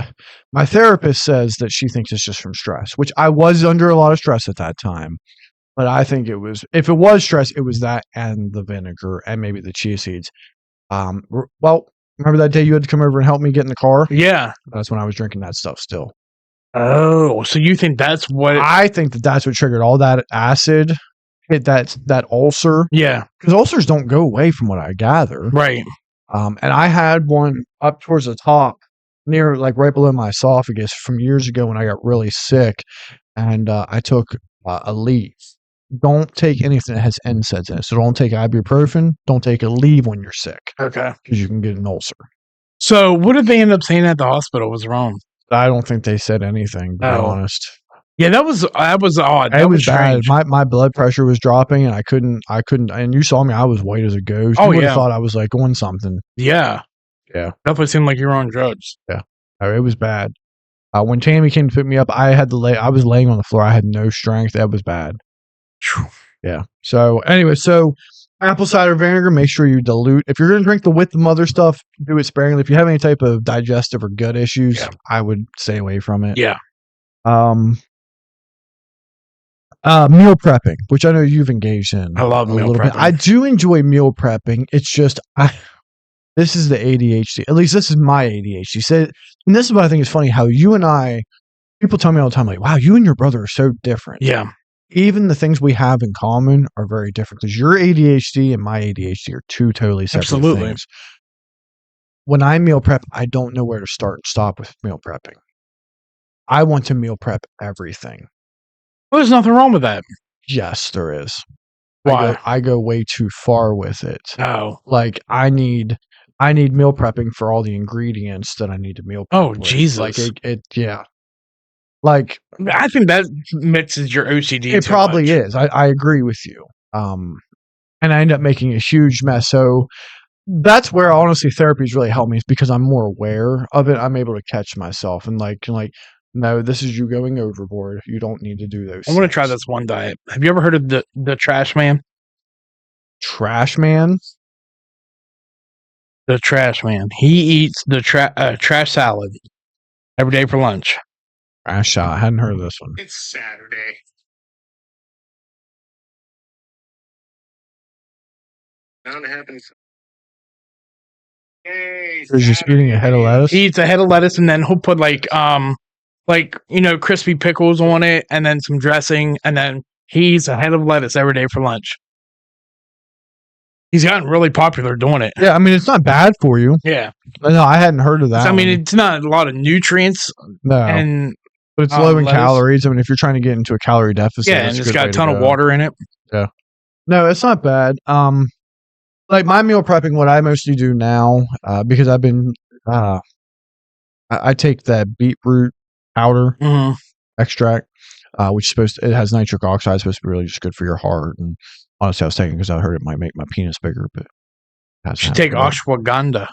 My therapist says that she thinks it's just from stress, which I was under a lot of stress at that time. But I think if it was stress, it was that and the vinegar and maybe the chia seeds. Well, remember that day you had to come over and help me get in the car? Yeah. That's when I was drinking that stuff still. Oh, so you think that's what... I think that's what triggered all that acid, hit that ulcer. Yeah. Because ulcers don't go away from what I gather. Right. And I had one up towards the top, near like right below my esophagus from years ago when I got really sick. And I took a leaf. Don't take anything that has NSAIDs in it. So don't take ibuprofen. Don't take a leave when you're sick. Okay. Because you can get an ulcer. So what did they end up saying at the hospital was wrong? I don't think they said anything, to be honest. Yeah, that was odd. That It was was bad. strange. My blood pressure was dropping, and I couldn't. And you saw me. I was white as a ghost. Oh, You would yeah. have thought I was like on something. Yeah. Yeah. Definitely seemed like you were on drugs. It was bad. When Tammy came to pick me up, I had to lay. I was laying on the floor. I had no strength. That was bad. Phew. Yeah. So anyway, apple cider vinegar. Make sure you dilute. If you're gonna drink with the other stuff, do it sparingly. If you have any type of digestive or gut issues, Yeah. I would stay away from it. Yeah. Meal prepping, which I know you've engaged in. I love a meal little prepping. bit. I do enjoy meal prepping. It's just this is the ADHD. At least this is my ADHD. And this is what I think is funny. How you and I, people tell me all the time, like, "Wow, you and your brother are so different." Yeah. Even the things we have in common are very different because your ADHD and my ADHD are two totally separate Absolutely. things. When I meal prep, I don't know where to start and stop with meal prepping. I want to meal prep everything. Well, there's nothing wrong with that. Yes, there is. Why? I go way too far with it. Oh. Like I need meal prepping for all the ingredients that I need to meal prep. Oh, with. Jesus. Like yeah. Like I think that mixes your OCD. it too probably much. is. I agree with you. And I end up making a huge mess. So that's where honestly therapy's really helped me, is because I'm more aware of it. I'm able to catch myself and like no, this is you going overboard. You don't need to do those. I want to try things. this one diet. Have you ever heard of the Trash Man? Trash man. The Trash Man. He eats the trash salad every day for lunch. Trash shot. I hadn't heard of this one. It's Saturday. Bound to happen. Yay! He's just eating a head of lettuce. He eats a head of lettuce and then he'll put like crispy pickles on it and then some dressing and then he eats a head of lettuce every day for lunch. He's gotten really popular doing it. Yeah, I mean it's not bad for you. Yeah. No, I hadn't heard of that. I mean, one. it's not a lot of nutrients No, and but it's low in lettuce. calories. I mean, if you're trying to get into a calorie deficit, yeah, that's and a it's good got way a to ton of go. water in it. No, it's not bad. Like my meal prepping, what I mostly do now, because I've been, I take that beetroot powder Mhm. extract, which is it has nitric oxide, it's supposed to be really just good for your heart. And honestly, I was taking because I heard it might make my penis bigger, but You should take ashwagandha.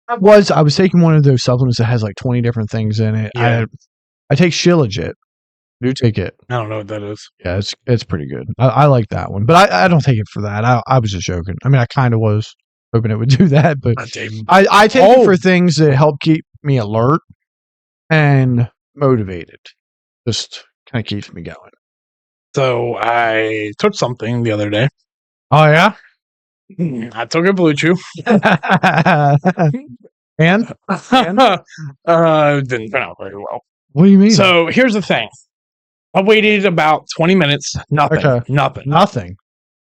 I was taking one of those supplements that has like 20 different things in it. Yeah. I take Shilajit. I do take it. I don't know what that is. Yeah, it's pretty good. I like that one, but I don't take it for that. I was just joking. I mean, I kind of was hoping it would do that, but I take it for things that help keep me alert and motivated. Just kind of keeps me going. So I took something the other day. Oh yeah, I took a Blue Chew. and Didn't turn out very well. what do you mean? So here's the thing. I waited about 20 minutes. Nothing. Okay. Nothing. Nothing.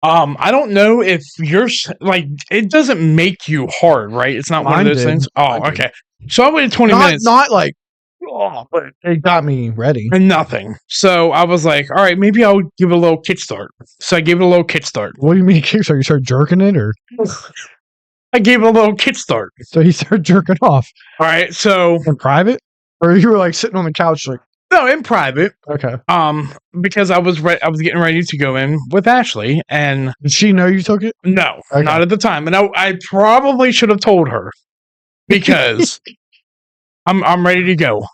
I don't know if you're like, it doesn't make you hard, right? It's not one Mine of those did. things. Oh, Mine did. okay. So I waited 20 minutes Not like, but it got me ready. and nothing. So I was like, all right, maybe I'll give it a little kickstart. So I gave it a little kickstart. What do you mean kickstart? You start jerking it, or I gave it a little kickstart. so you start jerking off All right. So in private, or you were like sitting on the couch like, no, in private. okay. Because I was getting ready to go in with Ashley, and Did she know you took it? no, Okay. not at the time. And I probably should have told her because I'm ready to go.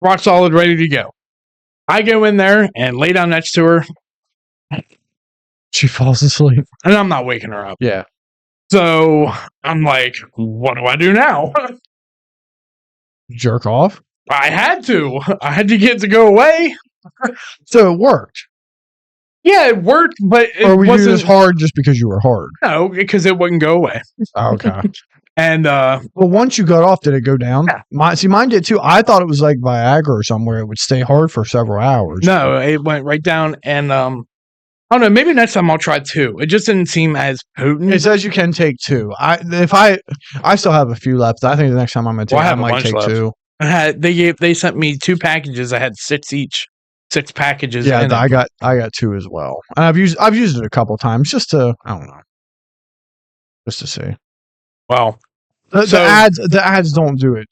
Rock solid, ready to go. I go in there and lay down next to her, She falls asleep. and I'm not waking her up. Yeah. So I'm like, what do I do now? Jerk off. I had to get it to go away. So it worked. Yeah, it worked, but it Or were you wasn't just hard just because you were hard? no, because it wouldn't go away. Okay. And Well, once you got off, did it go down? Yeah. Mine did too. I thought it was like Viagra or somewhere. It would stay hard for several hours. no, it went right down. And I don't know. Maybe next time I'll try 2. It just didn't seem as potent. It says you can take 2. I still have a few left. I think the next time I'm gonna take, Well, I I have a might bunch take left. 2. They sent me 2 packages. I had 6 each. 6 packages. Yeah, in it. I got 2 as well. And I've used it a couple times just to, I don't know, just to see. Well, The So- ads don't do it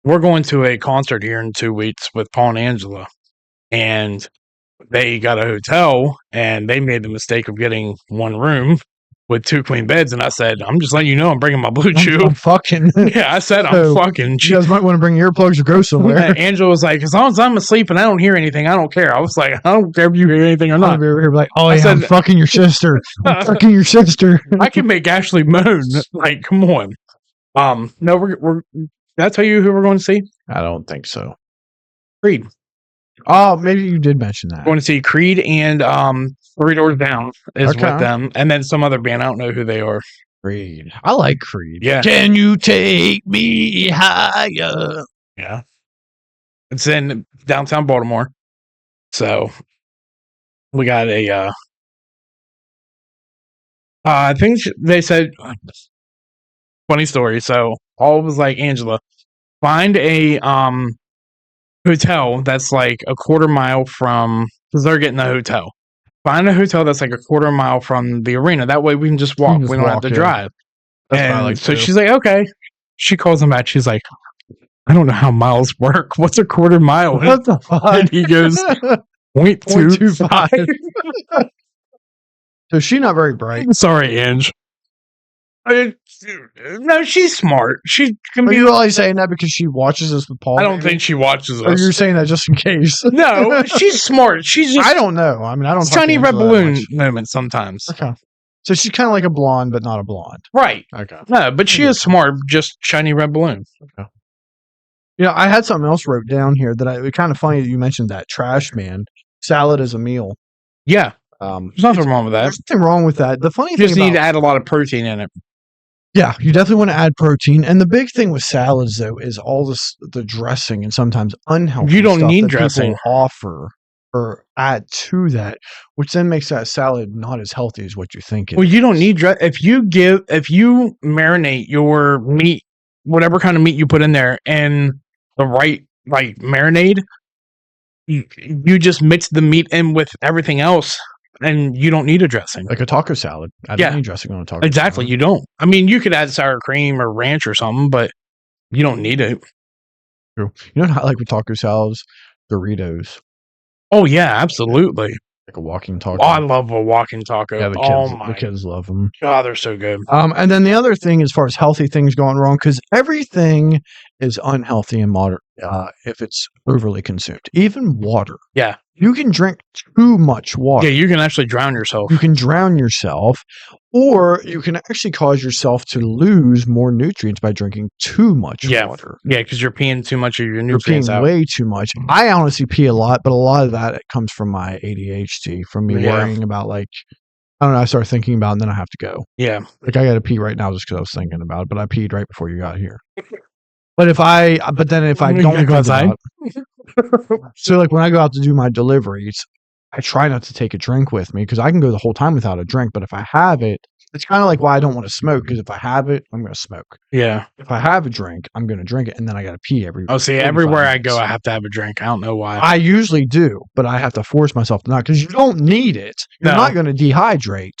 we're going to a concert here in 2 weeks with Paul and Angela, and they got a hotel, and they made the mistake of getting one room with 2 queen beds. And I said, I'm just letting you know I'm bringing my Blue Chew. I'm fucking. Yeah, I said I'm So, fucking. You guys might want to bring earplugs or go somewhere. Angela was like, as long as I'm asleep and I don't hear anything, I don't care. I was like, I don't care if you hear anything or I'm not. gonna be over here like, oh I yeah, I'm said- fucking your sister. I'm fucking your sister. I can make Ashley moan. Like, come on. No, we're. Did I tell you who we're going to see? I don't think so. Creed. Oh, maybe you did mention that. Going to see Creed and 3 Doors Down is Okay. with them, and then some other band. I don't know who they are. Creed. I like Creed. Yeah. Can you take me higher? Yeah. It's in downtown Baltimore. So we got a I think they said funny story. So Paul was like, Angela, find a hotel that's like a quarter mile from, because they're getting a hotel. Find a hotel that's like a quarter mile from the arena. That way we can just walk. just We don't have walk, to yeah. drive. That's what I And like so to do. she's like, okay. She calls him back. She's like, I don't know how miles work. What's a quarter mile? What the fuck? And he goes, 0.25. So she's not very bright. Sorry, Ange. No, she's smart. She can Are be. you really saying that because she watches this with Paul? I don't maybe? think she watches Or us. you're saying that just in case? No, she's smart. She's just I don't know. I mean, I don't. talk to shiny red Angela that balloon much. moment sometimes. Okay. So she's kind of like a blonde, but not a blonde. Right. Okay. No, but she is smart. Just shiny red balloon. You know, I had something else wrote down here that it's kind of funny that you mentioned that trash man salad as a meal. Yeah, there's nothing wrong with that. There's nothing wrong with that. The funny You thing just need to about, add a lot of protein in it. yeah, you definitely want to add protein. And the big thing with salads though is all the dressing and sometimes unhealthy. You don't stuff need that people dressing. offer or add to that, which then makes that salad not as healthy as what you think it Well, you don't is. need if you marinate your meat, whatever kind of meat you put in there, in the right like marinade, you just mix the meat in with everything else, and you don't need a dressing. Like a taco salad. I Yeah. don't need dressing on a taco Exactly, salad. you don't. I mean, you could add sour cream or ranch or something, but you don't need it. True. You know what I like with taco salads? Doritos. Oh yeah, absolutely. Like a walking taco. Oh, I love a walking taco. Yeah, the Oh kids, my the kids love them. god, they're so good. And then the other thing, as far as healthy things going wrong, because everything is unhealthy and moderate if it's overly consumed. Even water. Yeah. You can drink too much water. Yeah, you can actually drown yourself. You can drown yourself, or you can actually cause yourself to lose more nutrients by drinking too much Yeah. water. Yeah, because you're peeing too much of your You're nutrients peeing out. way too much. I honestly pee a lot, but a lot of that comes from my ADHD, from me Yeah. worrying about like, I don't know, I start thinking about it and then I have to go. Yeah. Like I got to pee right now just because I was thinking about it, but I peed right before you got here. But then if I You don't gotta go think outside? about it, so like when I go out to do my deliveries, I try not to take a drink with me because I can go the whole time without a drink. But if I have it, it's kind of like why I don't want to smoke, because if I have it, I'm going to smoke. Yeah. If I have a drink, I'm going to drink it, and then I got to pee every. Oh, see, 45 everywhere I go, minutes. I have to have a drink. I don't know why. I usually do, but I have to force myself to not, because you don't need it. You're No. not going to dehydrate.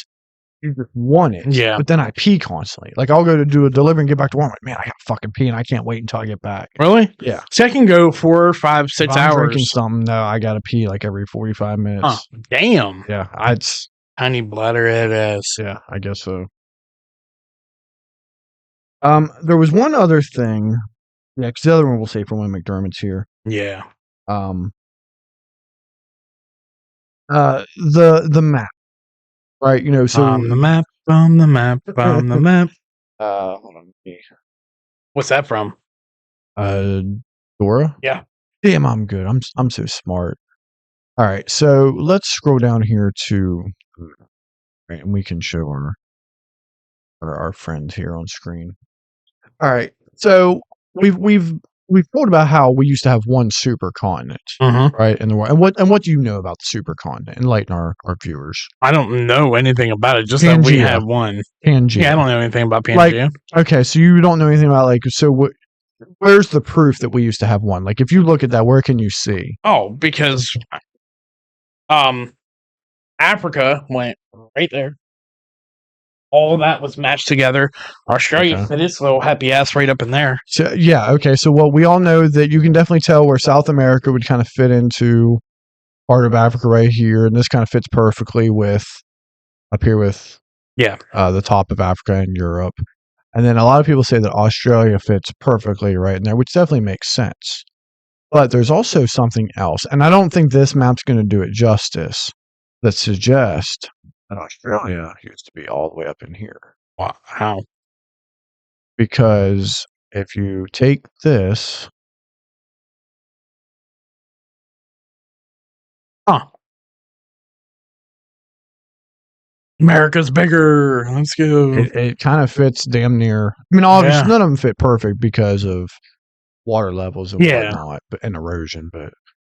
You just want it. Yeah. But then I pee constantly. Like I'll go to do a delivery and get back to work. I'm like, man, I got to fucking pee, and I can't wait until I get back. Really? Yeah. See, I can go 4, 5, 6 If I'm drinking hours. something, no, I got to pee like every 45 minutes. Huh. Damn. Yeah, it's Tiny bladder it is. yeah, I guess so. There was one other thing. Yeah, because the other one we'll save for when McDermott's here. Yeah. The map, right? You know, so On the map, on the map, on the map. hold on. What's that from? Dora. Yeah. Damn, I'm good. I'm so smart. All right, so let's scroll down here to, right, and we can show our friend here on screen. All right, so we've thought about how we used to have one supercontinent, Mm-hmm. right? In the world, and what do you know about the supercontinent? Enlighten our viewers. I don't know anything about it. Just that we Pangea. have one. Pangea. Yeah, I don't know anything about Pangea. Like- Okay, so you don't know anything about like so what? Where's the proof that we used to have one? Like, if you look at that, where can you see? Oh, because Africa went right there all that was matched together, Australia Okay. fit its little happy ass right up in there. So, yeah, okay. So, well, we all know that you can definitely tell where South America would kind of fit into part of Africa right here, and this kind of fits perfectly with up here with Yeah. the top of Africa and Europe. And then a lot of people say that Australia fits perfectly right in there, which definitely makes sense. But there's also something else, and I don't think this map's going to do it justice, that suggests that Australia used to be all the way up in here. Wow. How? Because if you take this, Huh. America's bigger. Let's go. it kind of fits damn near. I mean, obviously, Yeah. none of them fit perfect because of water levels and Yeah. whatnot, and erosion, but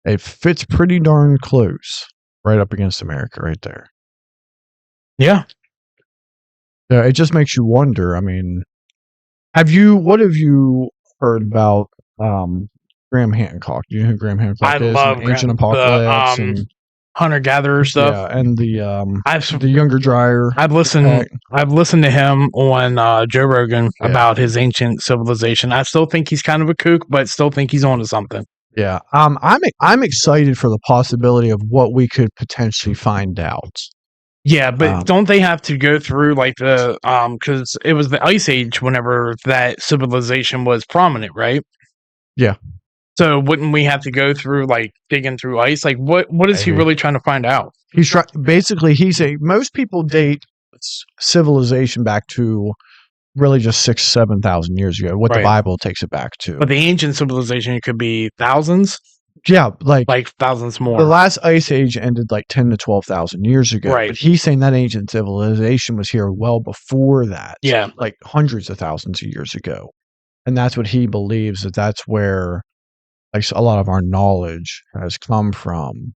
it fits pretty darn close right up against America right there. Yeah. So it just makes you wonder. I mean, what have you heard about Graham Hancock? Do you know who Graham Hancock I is? love And Ancient the Apocalypse and hunter-gatherer stuff. yeah, and the I've Younger Dryer. I've listened to him on Joe Rogan Yeah. about his ancient civilization. I still think he's kind of a kook, but still think he's onto something. Yeah, I'm excited for the possibility of what we could potentially find out. Yeah, but don't they have to go through like the because it was the Ice Age whenever that civilization was prominent, right? Yeah. So wouldn't we have to go through like digging through ice? Like what is he Maybe. really trying to find out? Most people date civilization back to really just 6,000-7,000 years ago. What the Right. Bible takes it back to. But the ancient civilization it could be thousands, Yeah, like thousands more. the last ice age ended like 10 to 12,000 years ago. Right. But he's saying that ancient civilization was here well before that. Yeah. Like hundreds of thousands of years ago. And that's what he believes that's where like a lot of our knowledge has come from.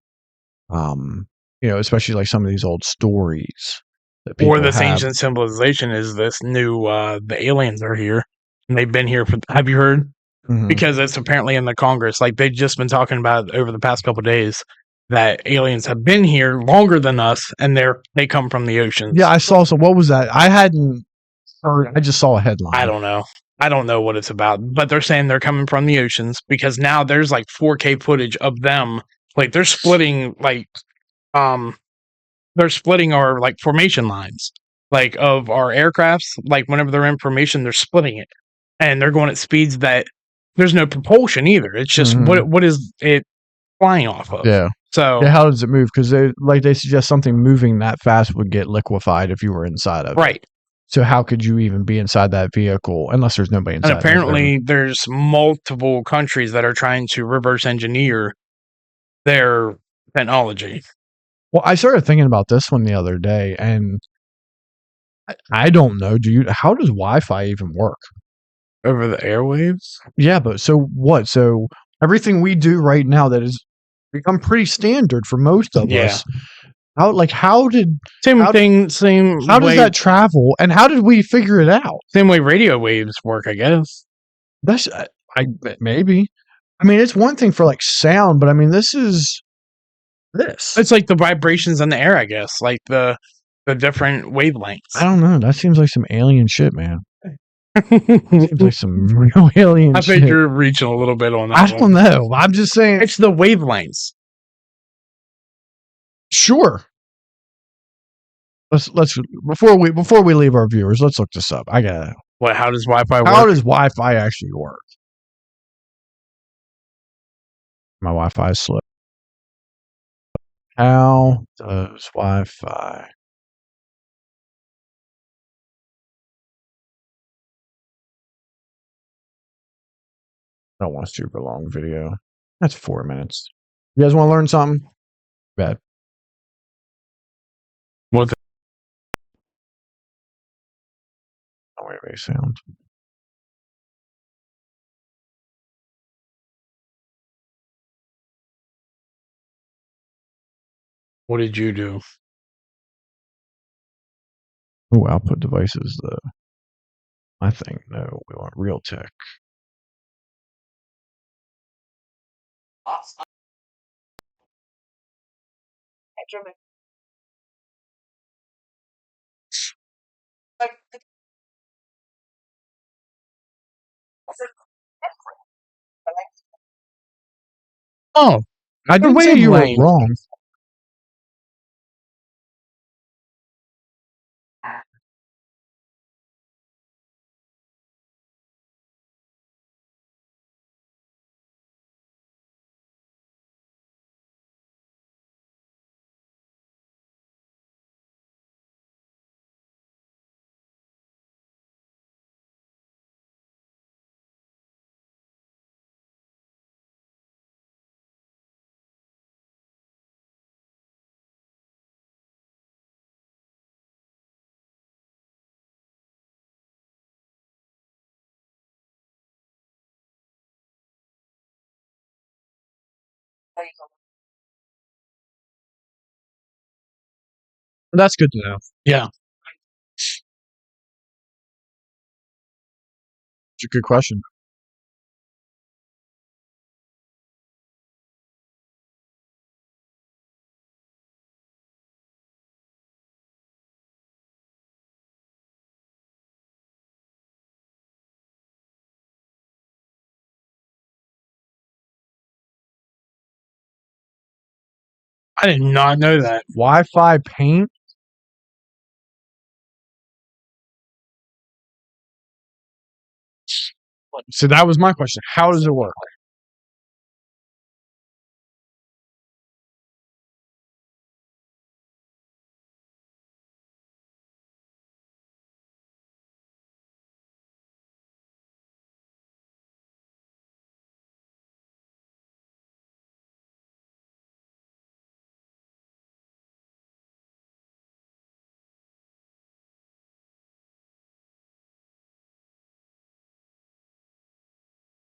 Especially like some of these old stories that people Or this have. ancient civilization is this new the aliens are here. And they've been here for have you heard? Mhm. Because it's apparently in the Congress. Like they've just been talking about over the past couple of days that aliens have been here longer than us and they come from the oceans. Yeah, I saw some. What was that? I hadn't heard. I just saw a headline. I don't know. I don't know what it's about, but they're saying they're coming from the oceans because now there's like 4K footage of them. Like they're splitting our like formation lines, like of our aircrafts. Like whenever they're in formation, they're splitting it, and they're going at speeds that there's no propulsion either. It's just what is it flying off of? Yeah. So Yeah, how does it move? Because they suggest something moving that fast would get liquefied if you were inside of it. right. So how could you even be inside that vehicle unless there's nobody inside? And apparently, there's multiple countries that are trying to reverse engineer their technology. Well, I started thinking about this one the other day, and I don't know. How does Wi-Fi even work? Over the airwaves? Yeah, but so what? So everything we do right now that has become pretty standard for most of us. How did How does that travel, and how did we figure it out? Same way radio waves work, I guess. That's maybe. I mean, it's one thing for like sound, but I mean, this. It's like the vibrations in the air, I guess, like the different wavelengths. I don't know. That seems like some alien shit, man. Seems like some real alien I shit. think you're reaching a little bit on that. I don't know. I'm just saying. It's the wavelengths. Sure. Let's before we leave our viewers, let's look this up. I gotta. What? How does Wi-Fi work? How does Wi-Fi actually work? My Wi-Fi is slow. How does Wi-Fi? I don't want a super long video. That's 4 minutes. You guys want to learn something? Bad. What? Oh, wait, wait, sound. What did you do? Oh, output devices. My thing. No, we want Realtek. Oh, I didn't way say of you were lane. wrong. That's good to know. Yeah. It's a good question. I did not know that. Wi-Fi paint? So that was my question. How does it work?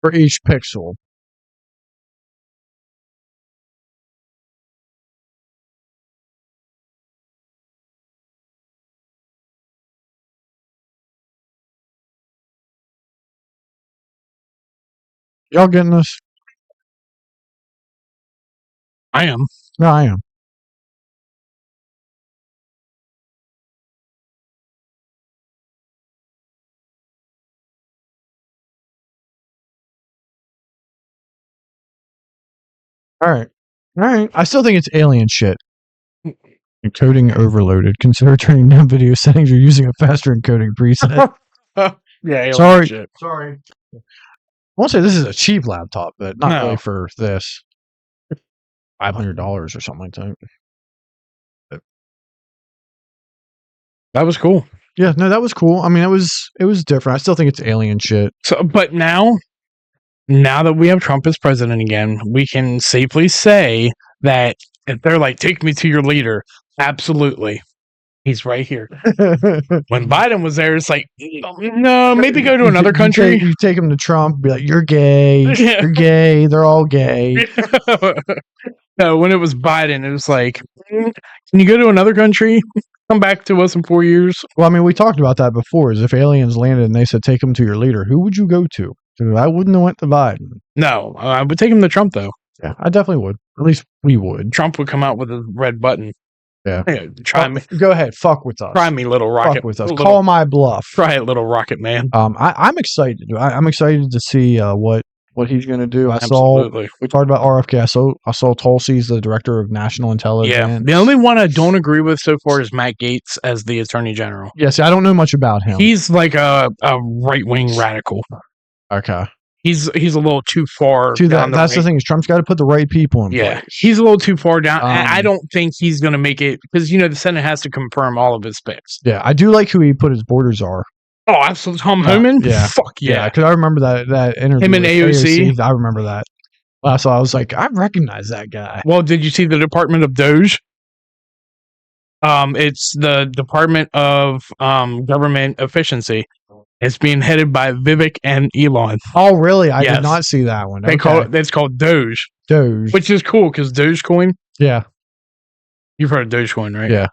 For each pixel. Y'all getting this? I am. No, I am. All right. All right. I still think it's alien shit. Encoding overloaded. Consider turning down video settings or using a faster encoding preset. Yeah. alien Sorry. shit. Sorry. I won't say this is a cheap laptop, but not No. really for this. $500 or something like that. That was cool. Yeah, no, that was cool. I mean, it was different. I still think it's alien shit. So, but now that we have Trump as president again, we can safely say that if they're like, take me to your leader, absolutely. He's right here. When Biden was there, it's like, no, maybe go to another country. You take them to Trump, be like, you're gay. Yeah. You're gay. They're all gay. No, when it was Biden, it was like, can you go to another country? Come back to us in 4 years. Well, I mean, we talked about that before. Is if aliens landed and they said, take them to your leader, who would you go to? So I wouldn't have went to Biden. No, I would take him to Trump, though. Yeah, I definitely would. At least we would. Trump would come out with a red button. Yeah. Try me. Go ahead. Fuck with us. Try me, little rocket. Fuck with us. Little, Call my bluff. try it, little rocket man. I'm excited. I'm excited to see what he's going to do. Absolutely. We talked about RFK. I saw Tulsi's the director of national intelligence. Yeah. The only one I don't agree with so far is Matt Gaetz as the attorney general. Yeah, see, I don't know much about him. He's like a right-wing radical. Okay. He's a little too far. That's the thing is Trump's got to put the right people in place. He's a little too far down. And I don't think he's going to make it because the Senate has to confirm all of his picks. Yeah, I do like who he put his borders are. Oh, absolutely, Tom Homan. Yeah, fuck yeah. Because I remember that interview. Him and with AOC. I remember that. So I was like, I recognize that guy. Well, did you see the Department of Doge? It's the Department of Government Efficiency. It's being headed by Vivek and Elon. Oh, really? I Yes. did not see that one. They call it. It's called Doge, Doge, which is cool because Dogecoin. Yeah. You've heard of Dogecoin, right? Yeah.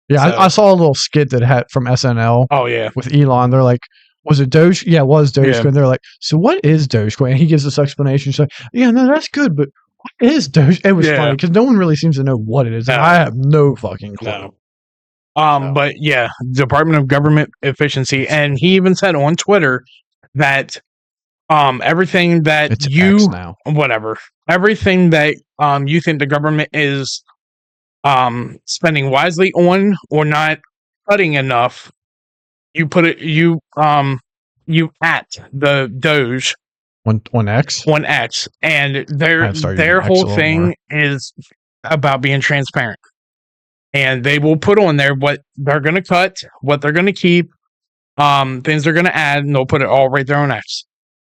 Yeah, So- I saw a little skit that had from SNL Oh yeah. with Elon. They're like, was it Doge? Yeah, it was Dogecoin. Yeah. They're like, so what is Dogecoin? And he gives this explanation. He's like, yeah, no, that's good, but what is Doge? It was Yeah. funny because no one really seems to know what it is. And No. I have no fucking clue. No. But yeah, Department of Government Efficiency, and he even said on Twitter that everything that It's you X now. everything that you think the government is spending wisely on or not cutting enough, you put it you at the Doge On X. on X, and I've started their using X a whole little thing more. is about being transparent, and they will put on there what they're going to cut, what they're going to keep, things they're going to add, and they'll put it all right there on X.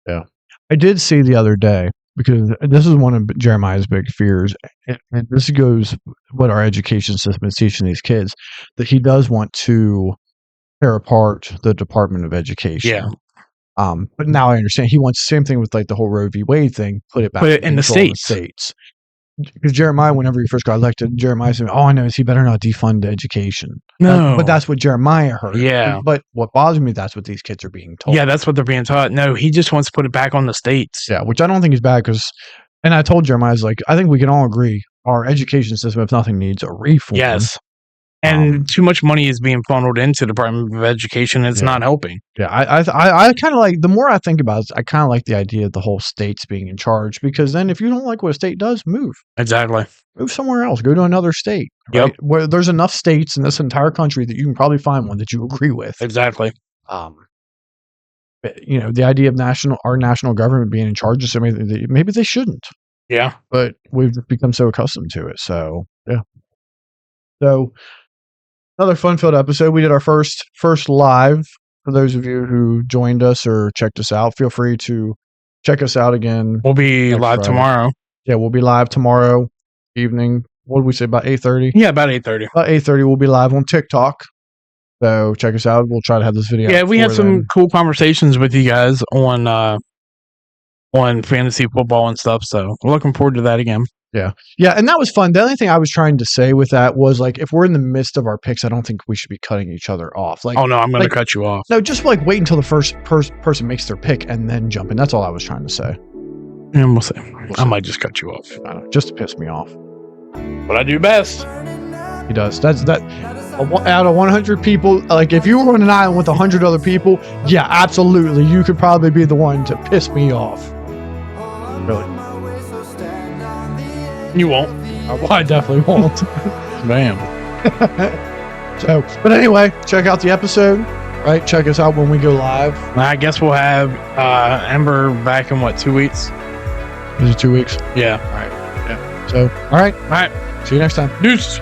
I did see the other day, because this is one of Jeremiah's big fears, and this goes what our education system is teaching these kids, that he does want to tear apart the Department of Education. Yeah. But now I understand he wants the same thing with like the whole Roe v. Wade thing. Put it back Put it in the control of states. Because Jeremiah, whenever he first got elected, Jeremiah said, "All I know is he better not defund education." No. But that's what Jeremiah heard. Yeah. But what bothers me, that's what these kids are being told. Yeah, that's what they're being taught. No, he just wants to put it back on the states. Yeah, which I don't think is bad, because, and I told Jeremiah, I was like, I think we can all agree our education system, if nothing, needs a reform. Yes. And too much money is being funneled into the Department of Education. It's Yeah. not helping. Yeah, I kind of like, the more I think about it, I kind of like the idea of the whole states being in charge, because then if you don't like what a state does, move Exactly. somewhere else, go to another state. Yep. Right? Where there's enough states in this entire country that you can probably find one that you agree with. Exactly. But, you know, the idea of our national government being in charge of something, maybe they shouldn't, Yeah. but we've become so accustomed to it. So yeah. So another fun-filled episode. We did our first live. For those of you who joined us or checked us out, feel free to check us out again. We'll be Next live Friday. tomorrow. Yeah, we'll be live tomorrow evening. What did we say, about 8:30? Yeah, about 8:30. About 8:30, we'll be live on TikTok. So check us out. We'll try to have this video. Yeah, out we had before some then. cool conversations with you guys on fantasy football and stuff. So we're looking forward to that again. Yeah, and that was fun. The only thing I was trying to say with that was, like, if we're in the midst of our picks, I don't think we should be cutting each other off. Like, Oh no, I'm going to like- cut you off. no, just like wait until the first person makes their pick and then jump in. That's all I was trying to say. And we'll see. I see. might just cut you off, I don't know, just to piss me off. but I do best. He does. That's out of 100 people. Like, if you were on an island with 100 other people, yeah, absolutely, you could probably be the one to piss me off. Really? You won't. Well, I definitely won't. Bam. So, but anyway, check out the episode. Right, check us out when we go live. I guess we'll have Ember back in 2 weeks? Is it 2 weeks? Yeah. So, all right. All right. See you next time. Deuce.